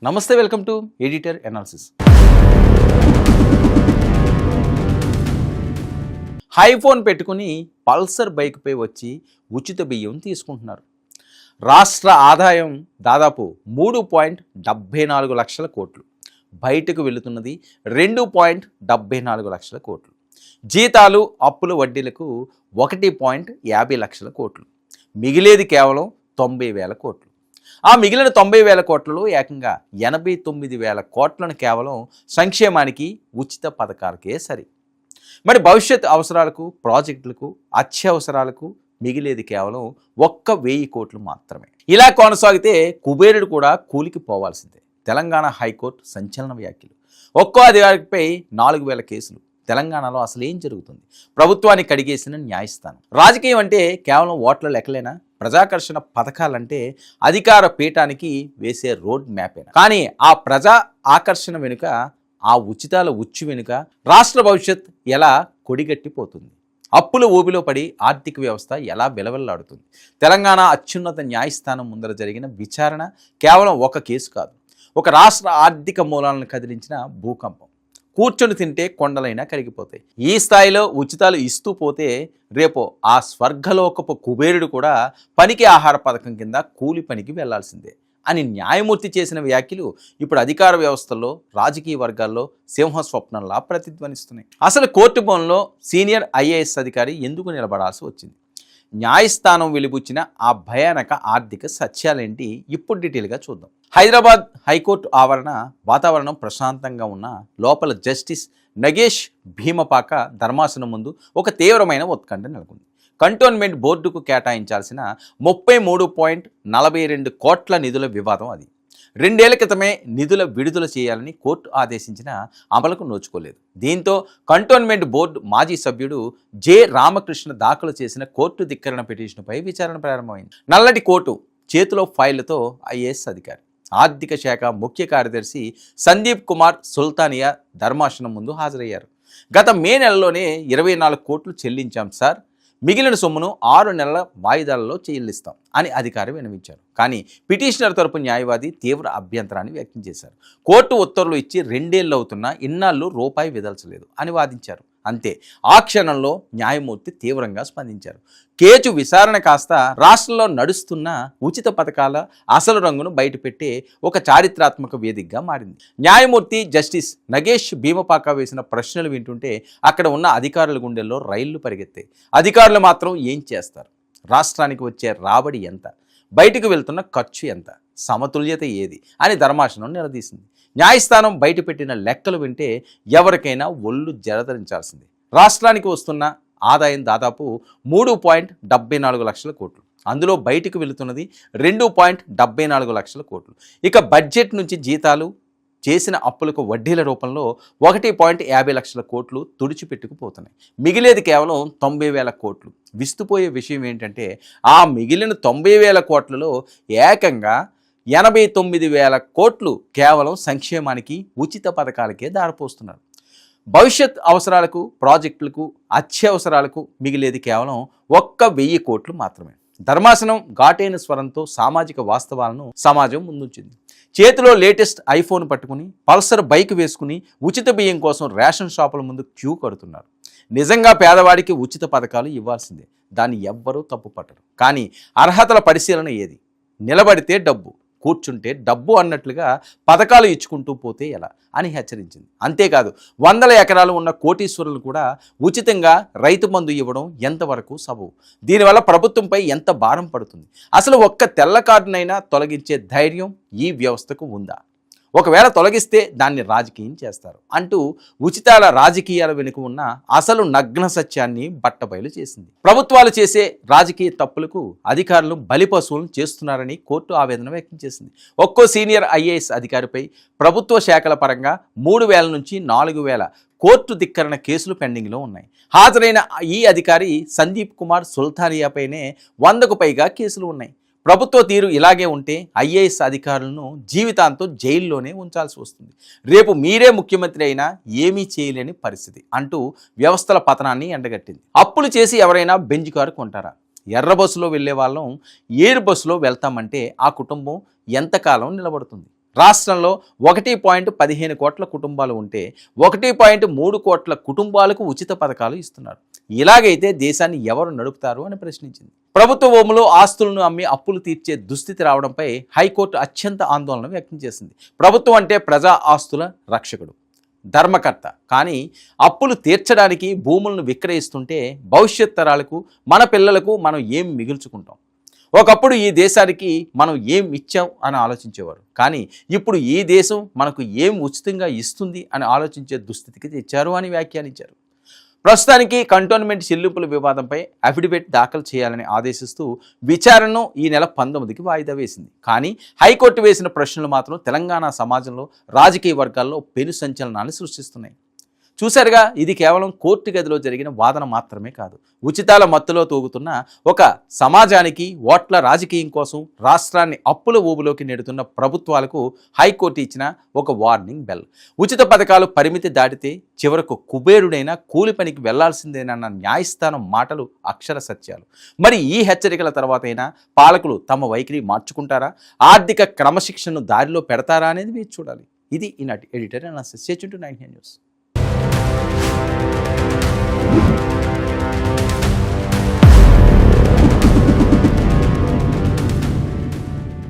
నమస్తే, welcome to editor analysis. IPhone పెట్టుకుని Pulsar బైక్పై వచ్చి ఉచిత బియ్యం తీసుకుంటున్నారు. రాష్ట్ర ఆదాయం దాదాపు 3.74 లక్షల కోట్లు, బయటకు వెళుతున్నది 2.74 లక్షల కోట్లు. జీతాలు, అప్పుల వడ్డీలకు 1.50 లక్షల కోట్లు, మిగిలేది కేవలం 90,000 కోట్లు. ఆ మిగిలిన 90,000 కోట్లలో ఏకంగా 89,000 కోట్లను కేవలం సంక్షేమానికి, ఉచిత పథకాలకే సరి. మరి భవిష్యత్ అవసరాలకు, ప్రాజెక్టులకు, అత్యవసరాలకు మిగిలేది కేవలం 1,000 కోట్లు మాత్రమే. ఇలా కొనసాగితే కుబేరుడు కూడా కూలికి పోవాల్సిందే. తెలంగాణ హైకోర్టు సంచలన వ్యాఖ్యలు. ఒక్కో అధికారిపై 4,000 కేసులు. తెలంగాణలో అసలు ఏం జరుగుతుంది? ప్రభుత్వాన్ని కడిగేసిన న్యాయస్థానం. రాజకీయం అంటే కేవలం ఓట్ల లెక్కలేనా? ప్రజాకర్షణ పథకాలంటే అధికార పీఠానికి వేసే రోడ్ మ్యాపేనా? కానీ ఆ ప్రజా ఆకర్షణ వెనుక, ఆ ఉచితాల ఉచ్చు వెనుక రాష్ట్ర భవిష్యత్ ఎలా కొడిగట్టిపోతుంది? అప్పుల ఊబిలో పడి ఆర్థిక వ్యవస్థ ఎలా విలవెల్లాడుతుంది? తెలంగాణ అత్యున్నత న్యాయస్థానం ముందర జరిగిన విచారణ కేవలం ఒక కేసు కాదు, ఒక రాష్ట్ర ఆర్థిక మూలాలను కదిలించిన భూకంపం. కూర్చొని తింటే కొండలైనా కరిగిపోతాయి. ఈ స్థాయిలో ఉచితాలు ఇస్తూ పోతే రేపు ఆ స్వర్గలోకపు కుబేరుడు కూడా పనికి ఆహార పథకం కింద కూలి పనికి వెళ్లాల్సిందే అని న్యాయమూర్తి చేసిన వ్యాఖ్యలు ఇప్పుడు అధికార వ్యవస్థల్లో, రాజకీయ వర్గాల్లో సింహస్వప్నంలా ప్రతిధ్వనిస్తున్నాయి. అసలు కోర్టు భవన్లో సీనియర్ ఐఏఎస్ అధికారి ఎందుకు నిలబడాల్సి వచ్చింది? న్యాయస్థానం వెలిబుచ్చిన ఆ భయానక ఆర్థిక సత్యాలేంటి? ఇప్పుడు డీటెయిల్గా చూద్దాం. హైదరాబాద్ హైకోర్టు ఆవరణ వాతావరణం ప్రశాంతంగా ఉన్న లోపల జస్టిస్ నగేష్ భీమపాక ధర్మాసనం ముందు ఒక తీవ్రమైన ఉత్కంఠ నెలకొంది. కంటోన్మెంట్ బోర్డుకు కేటాయించాల్సిన 33.42 కోట్ల నిధుల వివాదం అది. 2 ఏళ్ల క్రితమే నిధుల విడుదల చేయాలని కోర్టు ఆదేశించిన అమలుకు నోచుకోలేదు. దీంతో కంటోన్మెంట్ బోర్డు మాజీ సభ్యుడు జె రామకృష్ణ దాఖలు చేసిన కోర్టు ధిక్కరణ పిటిషన్పై విచారణ ప్రారంభమైంది. నల్లటి కోర్టు చేతిలో ఫైళ్లతో ఐఏఎస్ అధికారి, ఆర్థిక శాఖ ముఖ్య కార్యదర్శి సందీప్ కుమార్ సుల్తానియా ధర్మాసనం ముందు హాజరయ్యారు. గత మే నెలలోనే 24 కోట్లు చెల్లించాం సార్, మిగిలిన సొమ్మును 6 నెలల వాయిదాలలో చెల్లిస్తాం అని అధికారి విన్నవించారు. కానీ పిటిషనర్ తరపు న్యాయవాది తీవ్ర అభ్యంతరాన్ని వ్యక్తం చేశారు. కోర్టు ఉత్తర్వులు ఇచ్చి 2 ఏళ్ళు అవుతున్నా ఇన్నాళ్ళు రూపాయి విదల్చలేదు అని వాదించారు. అంతే, ఆ క్షణంలో న్యాయమూర్తి తీవ్రంగా స్పందించారు. కేసు విచారణ కాస్త రాష్ట్రంలో నడుస్తున్న ఉచిత పథకాల అసలు రంగును బయటపెట్టే ఒక చారిత్రాత్మక వేదికగా మారింది. న్యాయమూర్తి జస్టిస్ నగేష్ భీమపాక వేసిన ప్రశ్నలు వింటుంటే అక్కడ ఉన్న అధికారుల గుండెల్లో రైళ్లు పరిగెత్తాయి. అధికారులు మాత్రం ఏం చేస్తారు? రాష్ట్రానికి వచ్చే రాబడి ఎంత? బయటకు వెళ్తున్న ఖర్చు ఎంత? సమతుల్యత ఏది అని ధర్మాసనం నిలదీసింది. న్యాయస్థానం బయటపెట్టిన లెక్కలు వింటే ఎవరికైనా ఒళ్ళు జలధరించాల్సిందే. రాష్ట్రానికి వస్తున్న ఆదాయం దాదాపు 3.74 లక్షల కోట్లు. అందులో బయటకు వెళుతున్నది 2.74 లక్షల కోట్లు. ఇక బడ్జెట్ నుంచి జీతాలు, చేసిన అప్పులకు వడ్డీల రూపంలో 1.50 లక్షల కోట్లు తుడిచిపెట్టుకుపోతున్నాయి. మిగిలేది కేవలం 90,000 కోట్లు. విస్తుపోయే విషయం ఏంటంటే ఆ మిగిలిన 90,000 కోట్లలో ఏకంగా 89,000 కోట్లు కేవలం సంక్షేమానికి, ఉచిత పథకాలకే దారిపోస్తున్నారు. భవిష్యత్ అవసరాలకు, ప్రాజెక్టులకు, అత్యవసరాలకు మిగిలేది కేవలం 1,000 కోట్లు మాత్రమే. ధర్మాసనం ఘాటైన స్వరంతో సామాజిక వాస్తవాలను సమాజం ముందుంచింది. చేతిలో లేటెస్ట్ ఐఫోన్ పట్టుకుని, పల్సర్ బైక్ వేసుకుని ఉచిత బియ్యం కోసం రేషన్ షాపుల ముందు క్యూ కడుతున్నారు. నిజంగా పేదవాడికి ఉచిత పథకాలు ఇవ్వాల్సిందే, దాన్ని ఎవ్వరూ తప్పు పట్టరు. కానీ అర్హతల పరిశీలన ఏది? నిలబడితే డబ్బు, కూర్చుంటే డబ్బు అన్నట్లుగా పథకాలు ఇచ్చుకుంటూ పోతే ఎలా అని హెచ్చరించింది. అంతేకాదు, 100 ఎకరాలు ఉన్న కోటీశ్వరులు కూడా ఉచితంగా రైతు బంధు ఇవ్వడం ఎంతవరకు సబబు? దీనివల్ల ప్రభుత్వంపై ఎంత భారం పడుతుంది? అసలు ఒక్క తెల్ల కార్డునైనా తొలగించే ధైర్యం ఈ వ్యవస్థకు ఉందా? ఒకవేళ తొలగిస్తే దాన్ని రాజకీయం చేస్తారు అంటూ ఉచితాల రాజకీయాల వెనుక ఉన్న అసలు నగ్న సత్యాన్ని బట్టబయలు చేసింది. ప్రభుత్వాలు చేసే రాజకీయ తప్పులకు అధికారులు బలిపశువులను చేస్తున్నారని కోర్టు ఆవేదన వ్యక్తం చేసింది. ఒక్కో సీనియర్ ఐఏఎస్ అధికారిపై ప్రభుత్వ శాఖల పరంగా 3,000 నుంచి 4,000 కోర్టు ధిక్కరణ కేసులు పెండింగ్లో ఉన్నాయి. హాజరైన ఈ అధికారి సందీప్ కుమార్ సుల్తానియాపైనే 100కు పైగా కేసులు ఉన్నాయి. ప్రభుత్వ తీరు ఇలాగే ఉంటే ఐఏఎస్ అధికారులను జీవితాంతం జైల్లోనే ఉంచాల్సి వస్తుంది. రేపు మీరే ముఖ్యమంత్రి అయినా ఏమీ చేయలేని పరిస్థితి అంటూ వ్యవస్థల పతనాన్ని ఎండగట్టింది. అప్పులు చేసి ఎవరైనా బెంజ్ కారు కొంటారా? ఎర్ర బస్సులో వెళ్ళే వాళ్ళం ఎయిర్ బస్సులో వెళ్తామంటే ఆ కుటుంబం ఎంతకాలం నిలబడుతుంది? రాష్ట్రంలో 1.15 కోట్ల కుటుంబాలు ఉంటే 1.3 కోట్ల కుటుంబాలకు ఉచిత పథకాలు ఇస్తున్నారు. ఇలాగైతే దేశాన్ని ఎవరు నడుపుతారు అని ప్రశ్నించింది. ప్రభుత్వ భూములు ఆస్తులను అమ్మి అప్పులు తీర్చే దుస్థితి రావడంపై హైకోర్టు అత్యంత ఆందోళన వ్యక్తం చేసింది. ప్రభుత్వం అంటే ప్రజా ఆస్తుల రక్షకుడు, ధర్మకర్త. కానీ అప్పులు తీర్చడానికి భూములను విక్రయిస్తుంటే భవిష్యత్ తరాలకు, మన పిల్లలకు మనం ఏం మిగుల్చుకుంటాం? ఒకప్పుడు ఈ దేశానికి మనం ఏం ఇచ్చాం అని ఆలోచించేవారు. కానీ ఇప్పుడు ఈ దేశం మనకు ఏం ఉచితంగా ఇస్తుంది అని ఆలోచించే దుస్థితికి తెచ్చారు అని వ్యాఖ్యానించారు. ప్రస్తుతానికి కంటోన్మెంట్ చెల్లింపుల వివాదంపై అఫిడవిట్ దాఖలు చేయాలని ఆదేశిస్తూ విచారణను ఈ నెల 19కి వాయిదా వేసింది. కానీ హైకోర్టు వేసిన ప్రశ్నలు మాత్రం తెలంగాణ సమాజంలో రాజకీయ వర్గాల్లో పెను సంచలనాన్ని సృష్టిస్తున్నాయి. చూశారుగా, ఇది కేవలం కోర్టు గదిలో జరిగిన వాదన మాత్రమే కాదు. ఉచితాల మత్తులో తూగుతున్న ఒక సమాజానికి, ఓట్ల రాజకీయం కోసం రాష్ట్రాన్ని అప్పుల ఊబులోకి నెడుతున్న ప్రభుత్వాలకు హైకోర్టు ఇచ్చిన ఒక వార్నింగ్ బెల్. ఉచిత పథకాలు పరిమితి దాటితే చివరకు కుబేరుడైనా కూలి పనికి వెళ్లాల్సిందేనన్న న్యాయస్థానం మాటలు అక్షర సత్యాలు. మరి ఈ హెచ్చరికల తర్వాతైనా పాలకులు తమ వైఖరి మార్చుకుంటారా? ఆర్థిక క్రమశిక్షణను దారిలో పెడతారా అనేది మీరు చూడాలి. ఇది ఈనాటి editor analysis. Stay tuned to 9 news.